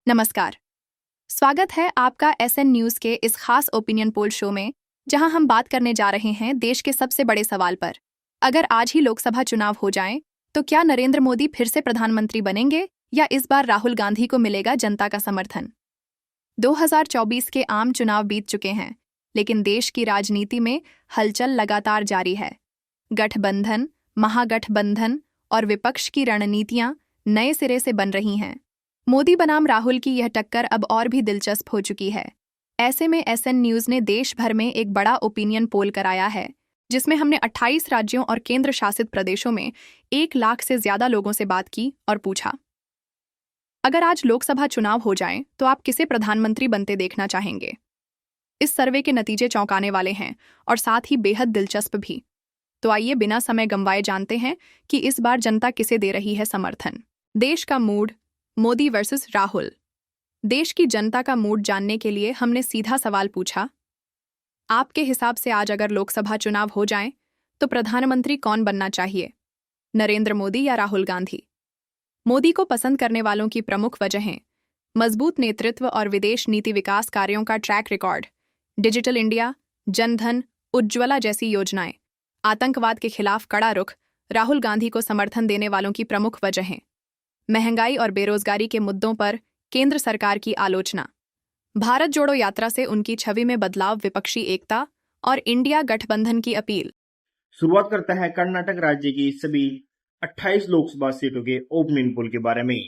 नमस्कार। स्वागत है आपका एसएन न्यूज के इस खास ओपिनियन पोल शो में, जहां हम बात करने जा रहे हैं देश के सबसे बड़े सवाल पर। अगर आज ही लोकसभा चुनाव हो जाएं, तो क्या नरेंद्र मोदी फिर से प्रधानमंत्री बनेंगे या इस बार राहुल गांधी को मिलेगा जनता का समर्थन? 2024 के आम चुनाव बीत चुके हैं, लेकिन देश की राजनीति में हलचल लगातार जारी है। गठबंधन, महागठबंधन और विपक्ष की रणनीतियां नए सिरे से बन रही हैं। मोदी बनाम राहुल की यह टक्कर अब और भी दिलचस्प हो चुकी है। ऐसे में एसएन न्यूज ने देश भर में एक बड़ा ओपिनियन पोल कराया है, जिसमें हमने 28 राज्यों और केंद्र शासित प्रदेशों में 1 लाख से ज्यादा लोगों से बात की और पूछा, अगर आज लोकसभा चुनाव हो जाए तो आप किसे प्रधानमंत्री बनते देखना चाहेंगे? इस सर्वे के नतीजे चौंकाने वाले हैं और साथ ही बेहद दिलचस्प भी। तो आइए बिना समय गंवाए जानते हैं कि इस बार जनता किसे दे रही है समर्थन। देश का मूड, मोदी वर्सेस राहुल। देश की जनता का मूड जानने के लिए हमने सीधा सवाल पूछा, आपके हिसाब से आज अगर लोकसभा चुनाव हो जाएं, तो प्रधानमंत्री कौन बनना चाहिए, नरेंद्र मोदी या राहुल गांधी? मोदी को पसंद करने वालों की प्रमुख वजहें: मजबूत नेतृत्व और विदेश नीति विकास कार्यों का track record, digital India, Jan Dhan, Ujjwala जैसी योजनाएं, आतंकवाद के खिलाफ कड़ा रुख। राहुल गांधी को समर्थन देने वालों की प्रमुख वजहें: महंगाई और बेरोजगारी के मुद्दों पर केंद्र सरकार की आलोचना, भारत जोड़ो यात्रा से उनकी छवि में बदलाव, विपक्षी एकता और इंडिया गठबंधन की अपील। शुरुआत करता है कर्नाटक राज्य की सभी 28 लोकसभा सीटों के ओपिनियन पोल के बारे में।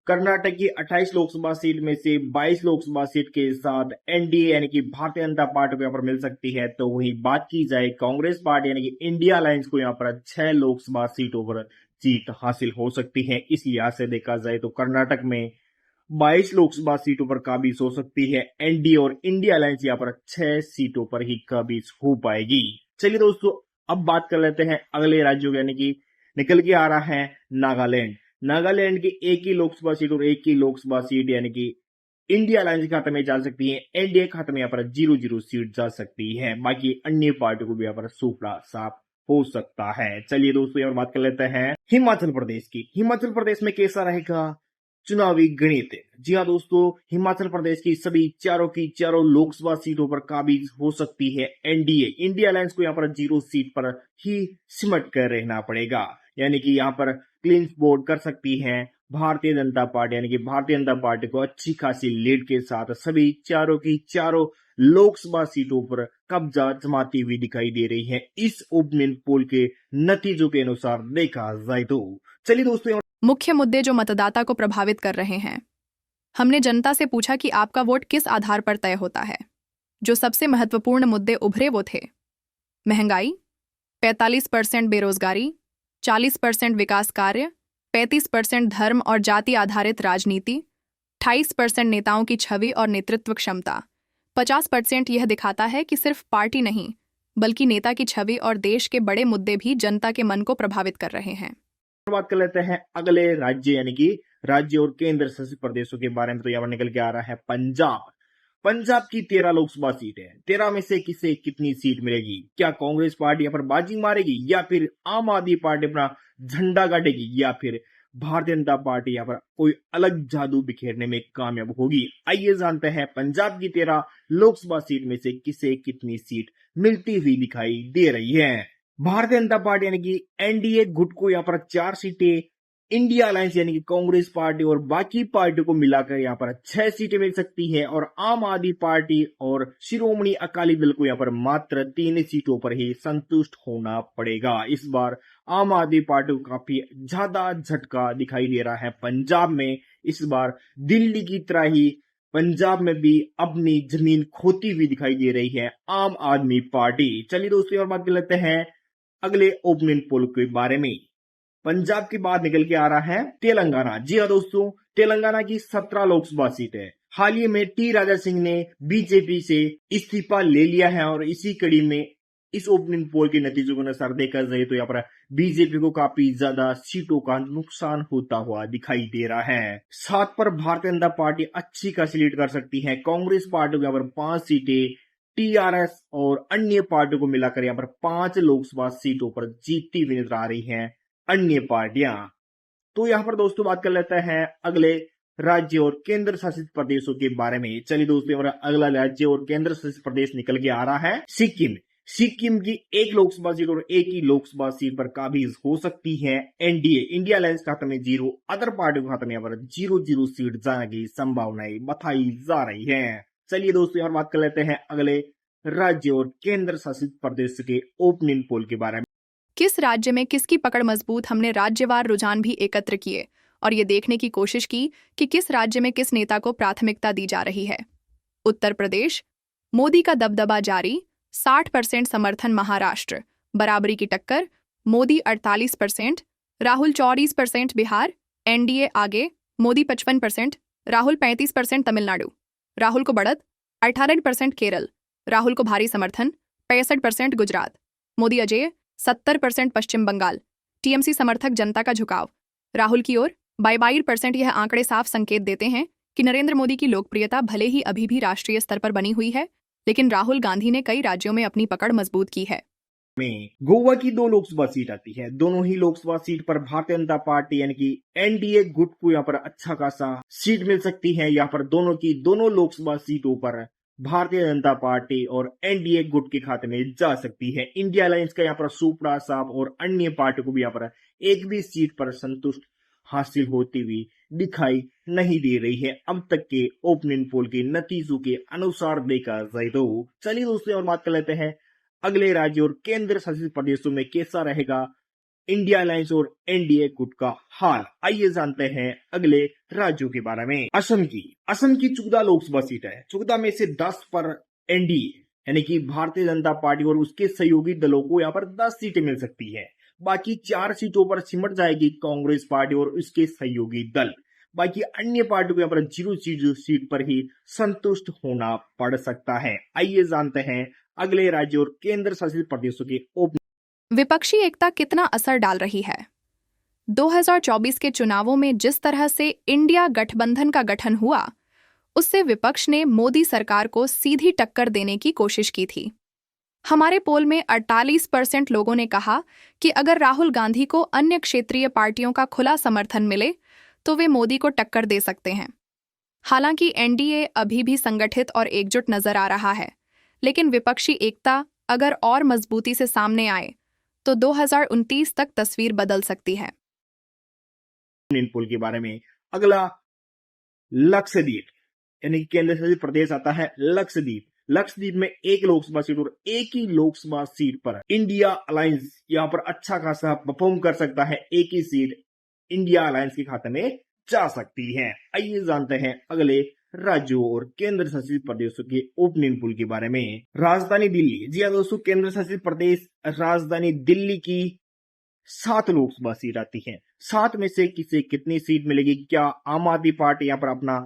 कर्नाटक की 28 लोकसभा सीट में से 22 लोकसभा सीट के साथ एनडीए यानी कि भारतीय जनता पार्टी को यहाँ पर मिल सकती है। तो वही बात की जाए कांग्रेस पार्टी यानी कि इंडिया अलायंस को यहाँ पर 6 लोकसभा सीटों पर जीत हासिल हो सकती है। इस लिहाज से देखा जाए तो कर्नाटक में 22 लोकसभा सीटों पर काबिज हो सकती है एनडीए और इंडिया अलायंस यहाँ पर 6 सीटों पर ही काबिज हो पाएगी। चलिए दोस्तों, अब बात कर लेते हैं अगले राज्यों की, यानी कि निकल के आ रहा है नागालैंड। नागालैंड की एक ही लोकसभा सीट और एक ही लोकसभा सीट यानी कि इंडिया अलायंस के खाते में जा सकती है, एनडीए खाते में यहाँ पर 0-0 सीट जा सकती है। बाकी अन्य पार्टियों को भी यहाँ पर सूखड़ा साफ हो सकता है। चलिए दोस्तों, यहाँ पर बात कर लेते हैं हिमाचल प्रदेश की। हिमाचल प्रदेश में कैसा रहेगा चुनावी गणित? जी हाँ दोस्तों, हिमाचल प्रदेश की सभी चारों की चारों लोकसभा सीटों पर काबिज हो सकती है एनडीए। इंडिया अलायंस को यहाँ पर 0 सीट पर ही सिमट कर रहना पड़ेगा, यानी कि यहाँ पर क्लीन बोर्ड कर सकती है भारतीय जनता पार्टी, यानी कि भारतीय जनता पार्टी को अच्छी खासी लीड के साथ सभी चारों की चारों लोकसभा सीटों पर कब्जा जमाती हुई दिखाई दे रही है, इस ओपिनियन पोल के नतीजों के अनुसार देखा जाए तो। चलिए दोस्तों, मुख्य मुद्दे जो मतदाता को प्रभावित कर रहे हैं। हमने जनता से पूछा कि आपका वोट किस आधार पर तय होता है। जो सबसे महत्वपूर्ण मुद्दे उभरे वो थे: महंगाई, 45% बेरोजगारी, 40% विकास कार्य, 35% धर्म और जाति आधारित राजनीति, 28% नेताओं की छवि और नेतृत्व क्षमता, 50% यह दिखाता है कि सिर्फ पार्टी नहीं, बल्कि नेता की छवि और देश के बड़े मुद्दे भी जनता के मन को प्रभावित कर रहे हैं। बात कर लेते हैं अगले राज्य यानी कि राज्य और केंद्र शासित प्रदेशों के बारे में। तो यहाँ पर निकल के आ रहा है पंजाब। पंजाब की 13 लोकसभा सीट है। 13 में से किसे कितनी सीट मिलेगी? क्या कांग्रेस पार्टी यहाँ पर बाजी मारेगी, या फिर आम आदमी पार्टी अपना झंडा गाड़ेगी, या फिर भारतीय जनता पार्टी यहाँ पर कोई अलग जादू बिखेरने में कामयाब होगी? आइए जानते हैं पंजाब की 13 लोकसभा सीट में से किसे कितनी सीट मिलती हुई दिखाई दे रही है। भारतीय जनता पार्टी यानी कि एनडीए गुट को यहाँ पर 4 सीटें, इंडिया अलायंस यानी कि कांग्रेस पार्टी और बाकी पार्टियों को मिलाकर यहाँ पर 6 सीटें मिल सकती है, और आम आदमी पार्टी और शिरोमणि अकाली दल को यहाँ पर मात्र 3 सीटों पर ही संतुष्ट होना पड़ेगा। इस बार आम आदमी पार्टी को काफी ज्यादा झटका दिखाई दे रहा है पंजाब में। इस बार दिल्ली की तरह ही पंजाब में भी अपनी जमीन खोती हुई दिखाई दे रही है आम आदमी पार्टी। चलिए दोस्तों, और बात कर लेते हैं अगले ओपिनियन पोल के बारे में। पंजाब के बाद निकल के आ रहा है तेलंगाना। जी हाँ दोस्तों, तेलंगाना की 17 लोकसभा सीट है। हाल ही में टी राजा सिंह ने बीजेपी से इस्तीफा ले लिया है, और इसी कड़ी में इस ओपिनियन पोल के नतीजों के अनुसार देखा जाए तो यहाँ पर बीजेपी को काफी ज्यादा सीटों का नुकसान होता हुआ दिखाई दे रहा है। 7 पर भारतीय जनता पार्टी अच्छी खासी लीड कर सकती है। कांग्रेस पार्टी को यहाँ पर 5 सीटें, टीआरएस और अन्य पार्टियों को मिलाकर यहाँ पर 5 लोकसभा सीटों पर जीतती हुई नजर आ रही हैं अन्य पार्टियां। तो यहाँ पर दोस्तों बात कर लेते हैं अगले राज्य और केंद्र शासित प्रदेशों के बारे में। चलिए दोस्तों, हमारा अगला राज्य और केंद्र शासित प्रदेश निकल के आ रहा है सिक्किम। सिक्किम की एक लोकसभा सीट और एक ही लोकसभा सीट पर काबिज हो सकती है एनडीए। इंडिया अलायंस खाते में 0, अदर पार्टी के खाते में यहाँ पर 0 सीट जाने की संभावनाएं बताई जा रही है। चलिए दोस्तों, यहाँ बात कर लेते हैं अगले राज्य और केंद्र शासित प्रदेश के ओपिनियन पोल के बारे में। किस राज्य में किसकी पकड़ मजबूत, हमने राज्यवार रुझान भी एकत्र किए और ये देखने की कोशिश की कि किस राज्य में किस नेता को प्राथमिकता दी जा रही है। उत्तर प्रदेश, मोदी का दबदबा जारी, 60% समर्थन। महाराष्ट्र, बराबरी की टक्कर, मोदी 48%, राहुल 34%। बिहार, एनडीए आगे, मोदी 55%, राहुल 35%। तमिलनाडु, राहुल को बढ़त 18%। केरल, राहुल को भारी समर्थन 65%। गुजरात, मोदी अजय 70%। पश्चिम बंगाल, टीएमसी समर्थक जनता का झुकाव राहुल की ओर 22%। यह आंकड़े साफ संकेत देते हैं कि नरेंद्र मोदी की लोकप्रियता भले ही अभी भी राष्ट्रीय स्तर पर बनी हुई है, लेकिन राहुल गांधी ने कई राज्यों में अपनी पकड़ मजबूत की है। में गोवा की 2 लोकसभा सीट आती है। दोनों ही लोकसभा सीट पर भारतीय जनता पार्टी यानी कि एनडीए गुट को यहाँ पर अच्छा खासा सीट मिल सकती है। यहाँ पर दोनों लोकसभा सीटों पर भारतीय जनता पार्टी और एनडीए गुट के खाते में जा सकती है। इंडिया अलायंस का यहाँ पर सुप्रा साहब और अन्य पार्टियों को भी यहाँ पर एक भी सीट पर संतुष्ट हासिल होती हुई दिखाई नहीं दे रही है अब तक के ओपिनियन पोल के नतीजों के अनुसार देखा जाए तो। चलिए दोस्तों, और बात कर लेते हैं अगले राज्य और केंद्र शासित प्रदेशों में कैसा रहेगा इंडिया अलायंस और एनडीए गुट का हाल। आइए जानते हैं अगले राज्यों के बारे में। असम की 14 लोकसभा सीट है। 14 में से 10 पर एनडीए यानी कि भारतीय जनता पार्टी और उसके सहयोगी दलों को यहाँ पर 10 सीटें मिल सकती है। बाकी 4 सीटों पर सिमट जाएगी कांग्रेस पार्टी और उसके सहयोगी दल। बाकी अन्य पार्टियों को यहाँ पर 0 सीट पर ही संतुष्ट होना पड़ सकता है। आइए जानते हैं अगले राज्य और केंद्र शासित प्रदेशों के ओप। विपक्षी एकता कितना असर डाल रही है। 2024 के चुनावों में जिस तरह से इंडिया गठबंधन का गठन हुआ, उससे विपक्ष ने मोदी सरकार को सीधी टक्कर देने की कोशिश की थी। हमारे पोल में 48% लोगों ने कहा कि अगर राहुल गांधी को अन्य क्षेत्रीय पार्टियों का खुला समर्थन मिले तो वे मोदी को टक्कर दे सकते हैं। हालांकि एनडीए अभी भी संगठित और एकजुट नजर आ रहा है, लेकिन विपक्षी एकता अगर और मजबूती से सामने आए तो 2029 तक तस्वीर बदल सकती है। पोल के बारे में अगला लक्षद्वीप यानी कि केंद्र शासित प्रदेश आता है लक्षद्वीप में एक लोकसभा सीट और एक ही लोकसभा सीट पर इंडिया अलायंस यहाँ पर अच्छा खासा परफॉर्म कर सकता है। एक ही सीट इंडिया अलायंस के खाते में जा सकती है। आइए जानते हैं अगले राज्यों और केंद्र शासित प्रदेशों के ओपिनियन पोल के बारे में। राजधानी दिल्ली, जी हाँ दोस्तों, केंद्र शासित प्रदेश राजधानी दिल्ली की 7 लोकसभा सीट आती है। 7 में से किसे कितनी सीट मिलेगी? क्या आम आदमी पार्टी यहाँ पर अपना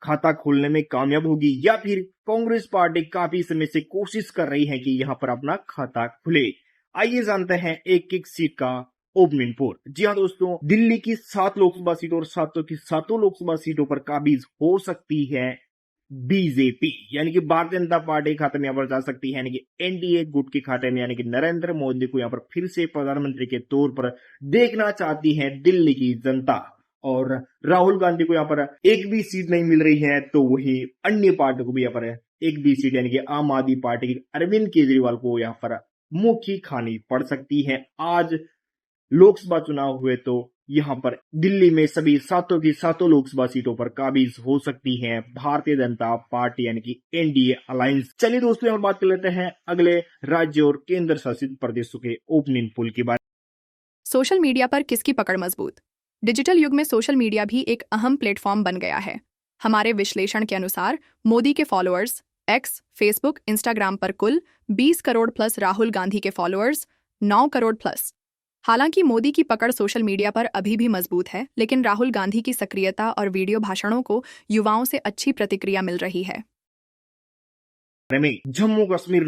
खाता खोलने में कामयाब होगी या फिर कांग्रेस पार्टी काफी समय से कोशिश कर रही है कि यहाँ पर अपना खाता खुले? आइए जानते हैं एक एक सीट का ओपिनियन पोल। जी हाँ दोस्तों, दिल्ली की 7 लोकसभा सीट और 7 की 7 लोकसभा सीटों पर काबिज हो सकती है बीजेपी यानी कि भारतीय जनता पार्टी के खाते में यहाँ पर जा सकती है, यानी कि एनडीए गुट के खाते में, यानी कि नरेंद्र मोदी को यहाँ पर फिर से प्रधानमंत्री के तौर पर देखना चाहती है दिल्ली की जनता। और राहुल गांधी को यहाँ पर एक भी सीट नहीं मिल रही है तो वही अन्य पार्टी को भी यहाँ पर एक भी सीट यानी कि आम आदमी पार्टी की अरविंद केजरीवाल को यहाँ पर मुंह की खानी पड़ सकती है। आज लोकसभा चुनाव हुए तो यहाँ पर दिल्ली में सभी 7 की 7 लोकसभा सीटों पर काबिज हो सकती है भारतीय जनता पार्टी यानी कि एनडीए अलायंस। चलिए दोस्तों, हम बात कर लेते हैं अगले राज्य और केंद्र शासित प्रदेशों के ओपिनियन पोल की बात। सोशल मीडिया पर किसकी पकड़ मजबूत। डिजिटल युग में सोशल मीडिया भी एक अहम प्लेटफॉर्म बन गया है। हमारे विश्लेषण के अनुसार मोदी के फॉलोअर्स एक्स, फेसबुक, इंस्टाग्राम पर कुल 20 करोड़ प्लस, राहुल गांधी के फॉलोअर्स 9 करोड़ प्लस। हालांकि मोदी की पकड़ सोशल मीडिया पर अभी भी मजबूत है, लेकिन राहुल गांधी की सक्रियता और वीडियो भाषणों को युवाओं से अच्छी प्रतिक्रिया मिल रही है। जम्मू कश्मीर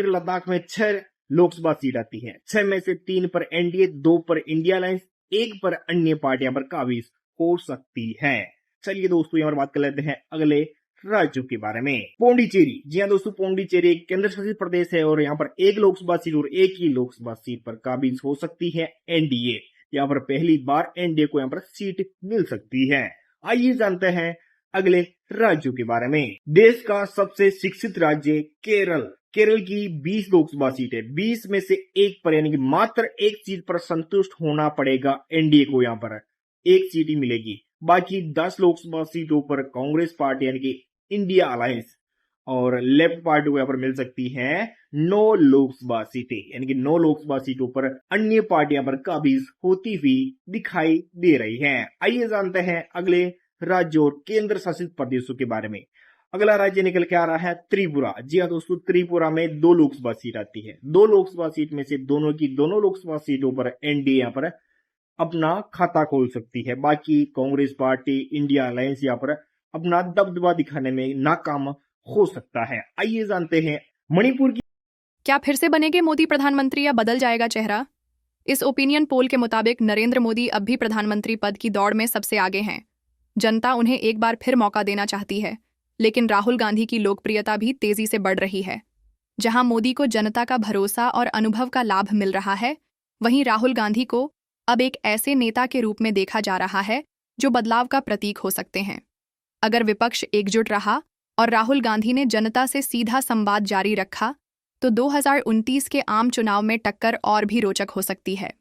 लद्दाख में 6 लोकसभा सीट आती है। 6 में से 3 पर एनडीए, 2 पर इंडिया अलायंस, 1 पर अन्य पार्टियां पर काबिज हो सकती है। चलिए दोस्तों, यहाँ पर बात कर लेते हैं अगले राज्यों के बारे में। पौंडीचेरी, जी हाँ दोस्तों, पौंडीचेरी एक केंद्र शासित प्रदेश है और यहाँ पर एक लोकसभा सीट और एक ही लोकसभा सीट पर काबिज हो सकती है एनडीए। यहाँ पर पहली बार एनडीए को यहाँ पर सीट मिल सकती है। आइए जानते हैं अगले राज्यों के बारे में। देश का सबसे शिक्षित राज्य केरल। केरल की 20 लोकसभा सीट है, 20 में से एक पर यानी कि मात्र एक सीट पर संतुष्ट होना पड़ेगा एनडीए को। यहाँ पर एक सीट ही मिलेगी, बाकी 10 लोकसभा सीटों पर कांग्रेस पार्टी यानी कि इंडिया अलायंस और लेफ्ट पार्टी को यहाँ पर मिल सकती है 9 लोकसभा सीटें, यानी कि 9 लोकसभा सीटों पर अन्य पार्टियां पर काबिज होती हुई दिखाई दे रही हैं। आइए जानते हैं अगले राज्यों और केंद्र शासित प्रदेशों के बारे में। अगला राज्य निकल के आ रहा है त्रिपुरा। जी हाँ दोस्तों, त्रिपुरा में 2 लोकसभा सीट आती है। 2 लोकसभा सीट में से दोनों की दोनों लोकसभा सीटों पर एनडीए यहाँ पर अपना खाता खोल सकती है। बाकी कांग्रेस पार्टी, इंडिया अलायंस यहाँ पर अपना दबदबा दिखाने में नाकाम हो सकता है। आइए जानते हैं मणिपुर की। क्या फिर से बनेंगे मोदी प्रधानमंत्री या बदल जाएगा चेहरा? इस ओपिनियन पोल के मुताबिक नरेंद्र मोदी अब भी प्रधानमंत्री पद की दौड़ में सबसे आगे हैं। जनता उन्हें एक बार फिर मौका देना चाहती है, लेकिन राहुल गांधी की लोकप्रियता भी तेजी से बढ़ रही है। जहां मोदी को जनता का भरोसा और अनुभव का लाभ मिल रहा है, वहीं राहुल गांधी को अब एक ऐसे नेता के रूप में देखा जा रहा है जो बदलाव का प्रतीक हो सकते हैं। अगर विपक्ष एकजुट रहा और राहुल गांधी ने जनता से सीधा संवाद जारी रखा, तो 2029 के आम चुनाव में टक्कर और भी रोचक हो सकती है।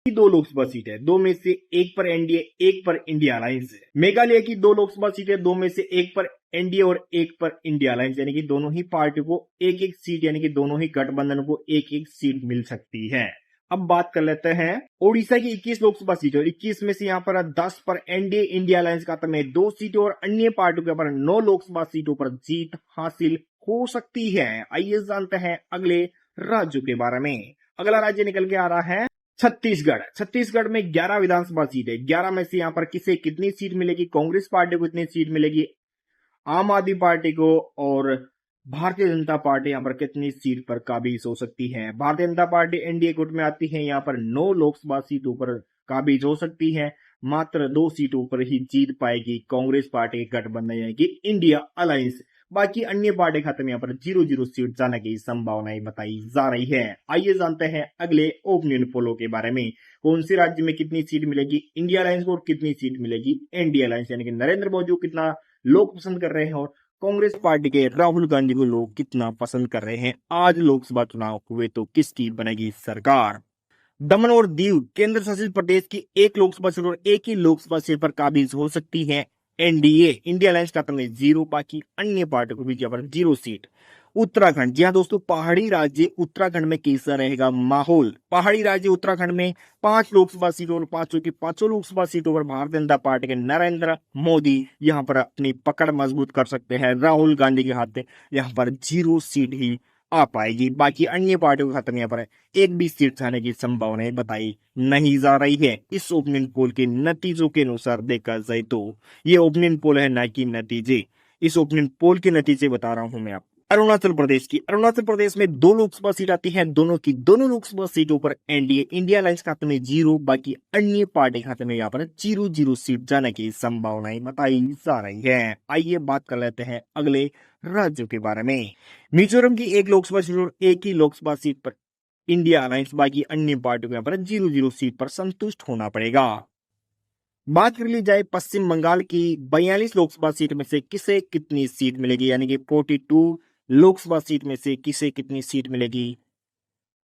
2 लोकसभा सीट है, 2 में से एक पर एनडीए, एक पर इंडिया अलायंस है। मेघालय की 2 लोकसभा सीट है, 2 में से एक पर एनडीए और एक पर इंडिया अलायंस, यानी कि दोनों ही पार्टी को एक एक सीट, यानी कि दोनों ही गठबंधन को एक एक सीट मिल सकती है। अब बात कर लेते हैं ओडिशा की 21 लोकसभा सीट और 21 में से यहाँ पर 10 पर एनडीए इंडिया अलायंस का में 2 सीटों और अन्य पार्टियों के पर 9 लोकसभा सीटों पर जीत हासिल हो सकती है। आइए जानते हैं अगले राज्यों के बारे में। अगला राज्य निकल के आ रहा है छत्तीसगढ़। छत्तीसगढ़ में 11 विधानसभा सीट है। 11 में से यहाँ पर किसे कितनी सीट मिलेगी? कांग्रेस पार्टी को कितनी सीट मिलेगी, आम आदमी पार्टी को और भारतीय जनता पार्टी यहाँ पर कितनी सीट पर काबिज हो सकती है? भारतीय जनता पार्टी एनडीए गुट में आती है, यहाँ पर 9 लोकसभा सीटों पर काबिज हो सकती है। मात्र 2 सीटों पर ही जीत पाएगी कांग्रेस पार्टी के गठबंधन यानी कि इंडिया अलायंस। बाकी अन्य पार्टी खाते में यहाँ पर 0-0 सीट जाने की संभावनाएं बताई जा रही है। आइए जानते हैं अगले ओपिनियन पोलों के बारे में। कौन से राज्य में कितनी सीट मिलेगी इंडिया अलायंस को और कितनी सीट मिलेगी एनडीए अलायंस, यानी कि नरेंद्र मोदी को कितना लोग पसंद कर रहे हैं और कांग्रेस पार्टी के राहुल गांधी को लोग कितना पसंद कर रहे हैं। आज लोकसभा चुनाव हुए तो किसकी बनेगी सरकार? दमन और दीव केंद्र शासित प्रदेश की 1 लोकसभा सीट और एक ही लोकसभा सीट पर काबिज हो सकती है एनडीए। इंडिया अलायंस का में 0, बाकी अन्य पार्टी को भी यहाँ पर 0 सीट। उत्तराखंड, जी हाँ दोस्तों, पहाड़ी राज्य उत्तराखंड में कैसा रहेगा माहौल? पहाड़ी राज्य उत्तराखंड में 5 लोकसभा सीटों और 5 की 5 लोकसभा सीटों पर भारतीय जनता पार्टी के नरेंद्र मोदी यहाँ पर अपनी पकड़ मजबूत कर सकते हैं। राहुल गांधी के हाथ में यहाँ पर 0 सीट ही आ पाएगी। बाकी अन्य पार्टियों के खाते में यहाँ पर एक भी सीट आने की संभावनाएं बताई नहीं जा रही है। इस ओपिनियन पोल के नतीजों के अनुसार देखा जाए तो ये ओपिनियन पोल है, ना कि नतीजे। इस ओपिनियन पोल के नतीजे बता रहा हूं मैं आप। अरुणाचल प्रदेश की, अरुणाचल प्रदेश में 2 लोकसभा सीट आती है, दोनों की दोनों लोकसभा सीटों पर एनडीए इंडिया अलायंस खाते में 0, बाकी अन्य पार्टी खाते में यहाँ पर 0-0 सीट जाने की संभावनाएं बताई जा रही है। आइए बात कर लेते हैं अगले राज्यों के बारे में। मिजोरम की 1 लोकसभा सीट और एक ही लोकसभा सीट पर इंडिया अलायंस, बाकी अन्य पार्टियों को यहाँ पर 0-0 सीट पर संतुष्ट होना पड़ेगा। बात कर ली जाए पश्चिम बंगाल की 42 लोकसभा सीट में से किसे कितनी सीट मिलेगी, यानी कि 42 लोकसभा सीट में से किसे कितनी सीट मिलेगी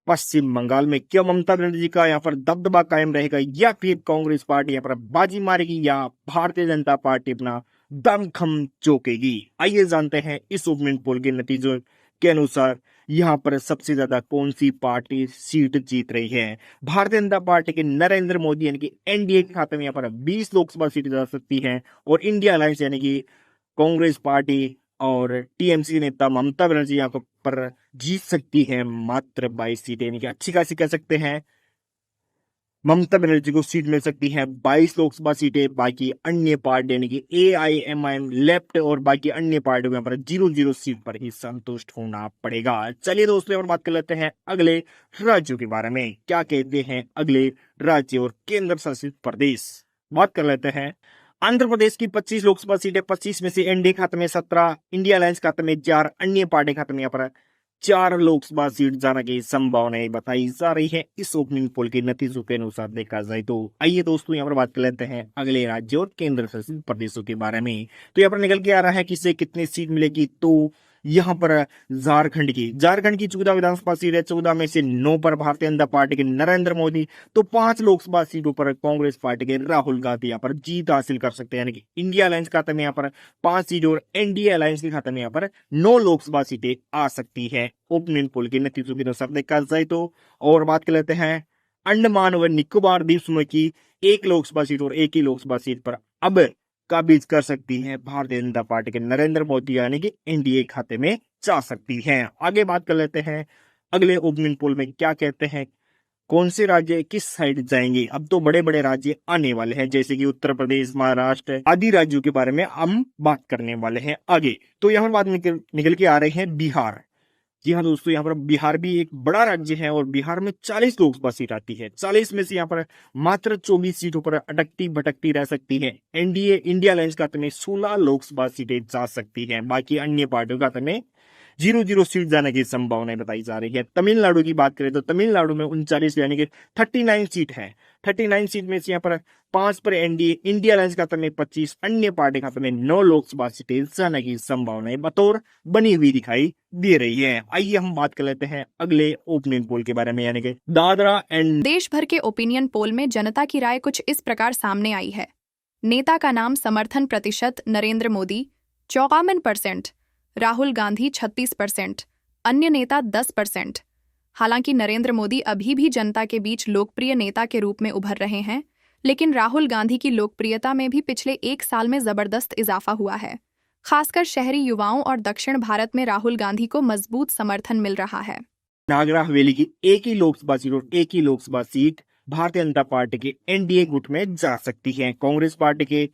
पश्चिम बंगाल में? क्या ममता बनर्जी का यहाँ पर दबदबा कायम रहेगा या फिर कांग्रेस पार्टी यहाँ पर बाजी मारेगी या भारतीय जनता पार्टी अपना दमखम चौंकेगी? आइए जानते हैं इस ओपिनियन पोल के नतीजों के अनुसार यहाँ पर सबसे ज्यादा कौन सी पार्टी सीट जीत रही है। भारतीय जनता पार्टी के नरेंद्र मोदी यानी कि एनडीए के खाते में यहाँ पर 20 लोकसभा सीटें जा सकती हैं और इंडिया अलायंस यानी कि कांग्रेस पार्टी और टीएमसी नेता ममता बनर्जी यहाँ पर जीत सकती है मात्र 22 सीटें, यानी कि अच्छी खासी कह सकते हैं ममता बनर्जी को सीट मिल सकती है 22 लोकसभा सीटें। बाकी अन्य पार्टी यानी कि एआईएमआईएम, लेफ्ट और बाकी अन्य पार्टियों को यहाँ पर 0-0 सीट पर ही संतुष्ट होना पड़ेगा। चलिए दोस्तों, और बात कर लेते हैं अगले राज्यों के बारे में। क्या कहते हैं अगले राज्य और केंद्र शासित प्रदेश? बात कर लेते हैं आंध्र प्रदेश की 25 लोकसभा सीटें, 25 में से एनडीए खाते में 17, इंडिया अलायंस खाते में 4, अन्य पार्टी खाते में यहाँ पर 4 लोकसभा सीट जाने की संभावनाएं बताई जा रही है। इस ओपनिंग पोल के नतीजों के अनुसार देखा जाए तो आइए दोस्तों यहाँ पर बात कर लेते हैं अगले राज्यों और केंद्र शासित प्रदेशों के बारे में। तो यहाँ पर निकल के आ रहा है किसे कितनी सीट मिलेगी। तो यहाँ पर झारखंड की 14 विधानसभा सीट है। 14 में से 9 पर भारतीय जनता पार्टी के नरेंद्र मोदी, तो 5 लोकसभा सीटों पर कांग्रेस पार्टी के राहुल गांधी यहाँ पर जीत हासिल कर सकते हैं। यानी कि इंडिया अलायंस खाते में यहाँ पर 5 सीट और एनडीए अलायंस के खाते में यहाँ पर 9 लोकसभा सीटें आ सकती है ओपनिंग पोल के नतीजों के अनुसार देखा जाए तो। और बात कर लेते हैं अंडमान व निकोबार द्वीप समूह की 1 लोकसभा सीट और 1 ही लोकसभा सीट पर अब काबिज कर सकती है भारतीय जनता पार्टी के नरेंद्र मोदी, यानी कि एनडीए खाते में जा सकती है। आगे बात कर लेते हैं अगले ओपनिंग पोल में क्या कहते हैं, कौन से राज्य किस साइड जाएंगे। अब तो बड़े बड़े राज्य आने वाले हैं जैसे कि उत्तर प्रदेश, महाराष्ट्र आदि राज्यों के बारे में हम बात करने वाले हैं आगे। तो यहाँ बात निकल के आ रहे हैं बिहार। जी हाँ दोस्तों, यहाँ पर बिहार भी एक बड़ा राज्य है और बिहार में 40 लोकसभा सीट आती है। 40 में से यहाँ पर मात्र 24 सीटों पर अटकती भटकती रह सकती है। एनडीए इंडिया अलायंस खाते में 16 लोकसभा सीटें जा सकती है। बाकी अन्य पार्टियों का खाते में 0-0 सीट जाने की संभावना बताई जा रही है। तमिलनाडु की बात करें तो तमिलनाडु में 39 यानी कि 39 सीट है। 39 सीट में से यहाँ पर 5 पर एनडीए इंडिया अलायंस खाते में 25, अन्य पार्टी खाते में 9 लोकसभा सीटें जाने की संभावनाएं बतौर बनी हुई दिखाई दे रही है। आइए हम बात कर लेते हैं अगले ओपनिंग पोल के बारे में, यानी कि दादरा एंड देश भर के ओपिनियन पोल में जनता की राय कुछ इस प्रकार सामने आई है। नेता का नाम समर्थन प्रतिशत नरेंद्र मोदी 54%, राहुल गांधी 36%, अन्य नेता 10%। हालांकि नरेंद्र मोदी अभी भी जनता के बीच लोकप्रिय नेता के रूप में उभर रहे हैं, लेकिन राहुल गांधी की लोकप्रियता में भी पिछले 1 साल में जबरदस्त इजाफा हुआ है। खासकर शहरी युवाओं और दक्षिण भारत में राहुल गांधी को मजबूत समर्थन मिल रहा है। नागरा हवेली की 1 ही लोकसभा सीट और 1 ही लोकसभा सीट भारतीय जनता पार्टी के एनडीए गुट में जा सकती है। कांग्रेस पार्टी के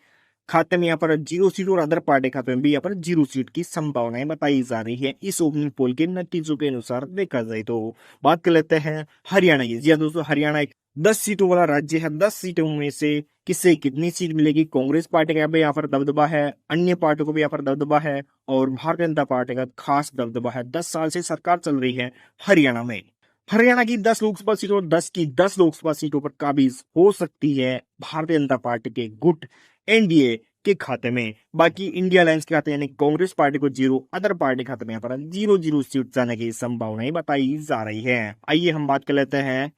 खाते में यहाँ पर 0 सीट और अदर पार्टी खाते में भी यहाँ पर 0 सीट की संभावनाएं बताई जा रही है इस ओपनिंग पोल के नतीजों के अनुसार देखा जाए तो। बात कर लेते हैं हरियाणा की। जी हाँ दोस्तों, हरियाणा एक 10 सीटों वाला राज्य है। 10 सीटों में से किसे कितनी सीट मिलेगी। कांग्रेस पार्टी का यहाँ पर दबदबा है, अन्य पार्टियों को भी यहाँ पर दबदबा है और भारतीय जनता पार्टी का खास दबदबा है। 10 साल से सरकार चल रही है हरियाणा में। हरियाणा की 10 लोकसभा सीटों और 10 की 10 लोकसभा सीटों पर काबिज हो सकती है भारतीय जनता पार्टी के गुट एनडीए के खाते में। बाकी इंडिया अलायंस के खाते यानी कांग्रेस पार्टी को 0, अदर पार्टी खाते में यहाँ पर 0-0 सीट जाने की संभावनाएं बताई जा रही है। आइए हम बात कर लेते हैं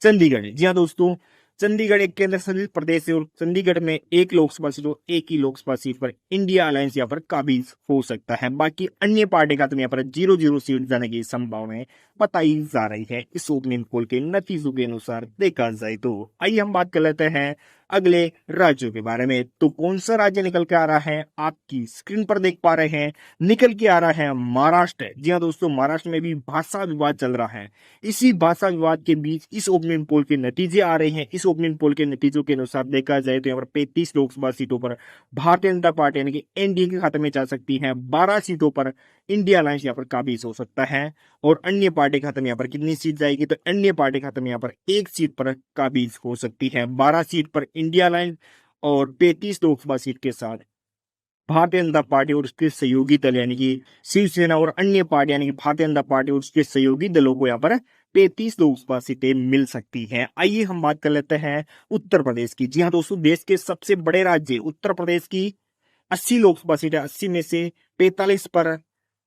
चंडीगढ़। जी हाँ दोस्तों, चंडीगढ़ एक केंद्र शासित प्रदेश है और चंडीगढ़ में 1 लोकसभा सीट और 1 ही लोकसभा सीट पर इंडिया अलायंस यहाँ पर काबिज हो सकता है। बाकी अन्य पार्टी का यहाँ पर 0-0 सीट जाने की संभावनाएं बताई जा रही है इस ओपनिंग पोल के नतीजों के अनुसार देखा जाए तो। आइए हम बात कर लेते हैं अगले राज्यों के बारे में। तो कौन सा राज्य निकल के आ रहा है, आपकी स्क्रीन पर देख पा रहे हैं, निकल के आ रहा है महाराष्ट्र। जी हाँ दोस्तों, महाराष्ट्र में भी भाषा विवाद चल रहा है। इसी भाषा विवाद के बीच इस ओपनिंग पोल के नतीजे आ रहे हैं। इस ओपनिंग पोल के नतीजों के अनुसार देखा जाए तो यहाँ पर 35 लोकसभा सीटों पर भारतीय जनता पार्टी यानी कि एनडीए के खाते में जा सकती है। 12 सीटों पर इंडिया अलायंस यहाँ पर काबिज हो सकता है और अन्य पार्टी खाते में यहाँ पर कितनी सीट जाएगी, तो अन्य पार्टी खाते में यहाँ पर 1 सीट पर काबिज हो सकती है। 12 सीट पर इंडिया अलायंस और 35 लोकसभा सीट के साथ भारतीय जनता पार्टी और उसके सहयोगी दल यानी कि शिवसेना और अन्य पार्टी यानी कि भारतीय जनता पार्टी और उसके सहयोगी दलों को यहाँ पर 35 लोकसभा सीटें मिल सकती हैं। आइए हम बात कर लेते हैं उत्तर प्रदेश की। जी हाँ दोस्तों, देश के सबसे बड़े राज्य उत्तर प्रदेश की 80 लोकसभा सीटें, 80 में से 45 पर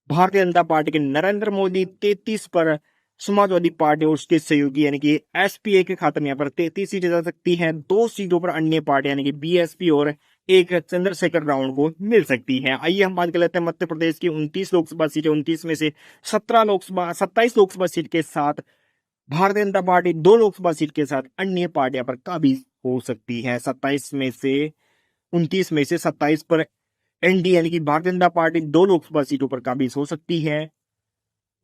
भारतीय जनता पार्टी के नरेंद्र मोदी, 33 पर समाजवादी पार्टी और उसके सहयोगी यानी कि एसपीए के खाते में यहाँ पर 33 सीटें जा सकती हैं। 2 सीटों पर अन्य पार्टी यानी कि बीएसपी और एक चंद्रशेखर रावण को मिल सकती है। आइए हम बात कर लेते हैं मध्य प्रदेश की 29 लोकसभा सीटें। 29 में से 27 लोकसभा सीट के साथ भारतीय जनता पार्टी 2 लोकसभा सीट के साथ अन्य पार्टियां पर काबिज हो सकती है। 29 में से 27 पर एनडीए यानी कि भारतीय जनता पार्टी 2 लोकसभा सीटों पर काबिज हो सकती है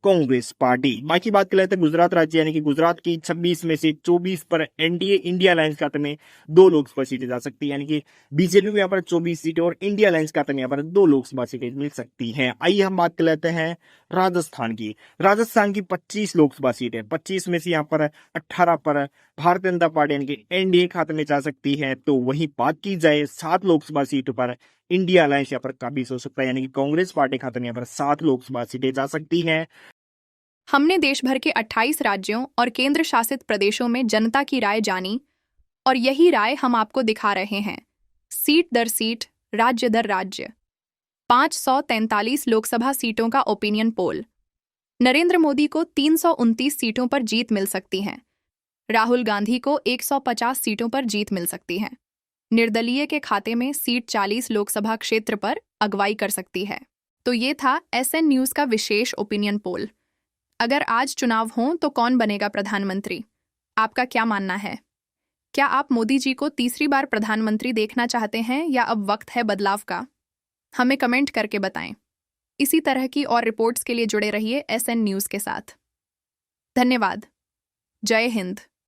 कांग्रेस पार्टी। बाकी बात कर लेते हैं गुजरात राज्य यानी कि गुजरात की 26 में से 24 पर एनडीए इंडिया अलायंस खाते में 2 लोकसभा सीटें जा सकती है। यानी कि बीजेपी को यहाँ पर 24 सीटें और इंडिया अलायंस खाते में यहाँ पर 2 लोकसभा सीटें मिल सकती हैं। आइए हम बात कर लेते हैं राजस्थान की। राजस्थान की 25 लोकसभा सीटें, 25 में से यहाँ पर 18 पर भारतीय जनता पार्टी यानी कि एनडीए खाते में जा सकती है। तो वहीं बात की जाए 7 लोकसभा सीट पर इंडिया अलायंस यहाँ पर काबिज हो सकता है यानी कि कांग्रेस पार्टी खाते में यहाँ पर 7 लोकसभा सीटें जा सकती हैं। हमने देश भर के 28 राज्यों और केंद्र शासित प्रदेशों में जनता की राय जानी और यही राय हम आपको दिखा रहे हैं, सीट दर सीट, राज्य दर राज्य। 543 लोकसभा सीटों का ओपिनियन पोल। नरेंद्र मोदी को 329 सीटों पर जीत मिल सकती है। राहुल गांधी को 150 सीटों पर जीत मिल सकती है। निर्दलीय के खाते में सीट 40 लोकसभा क्षेत्र पर अगुवाई कर सकती है। तो ये था एसएन न्यूज़ का विशेष ओपिनियन पोल। अगर आज चुनाव हों तो कौन बनेगा प्रधानमंत्री? आपका क्या मानना है? क्या आप मोदी जी को तीसरी बार प्रधानमंत्री देखना चाहते हैं या अब वक्त है बदलाव का? हमें कमेंट करके बताएं। इसी तरह की और रिपोर्ट्स के लिए जुड़े रहिए एसएन न्यूज़ के साथ। धन्यवाद। जय हिंद।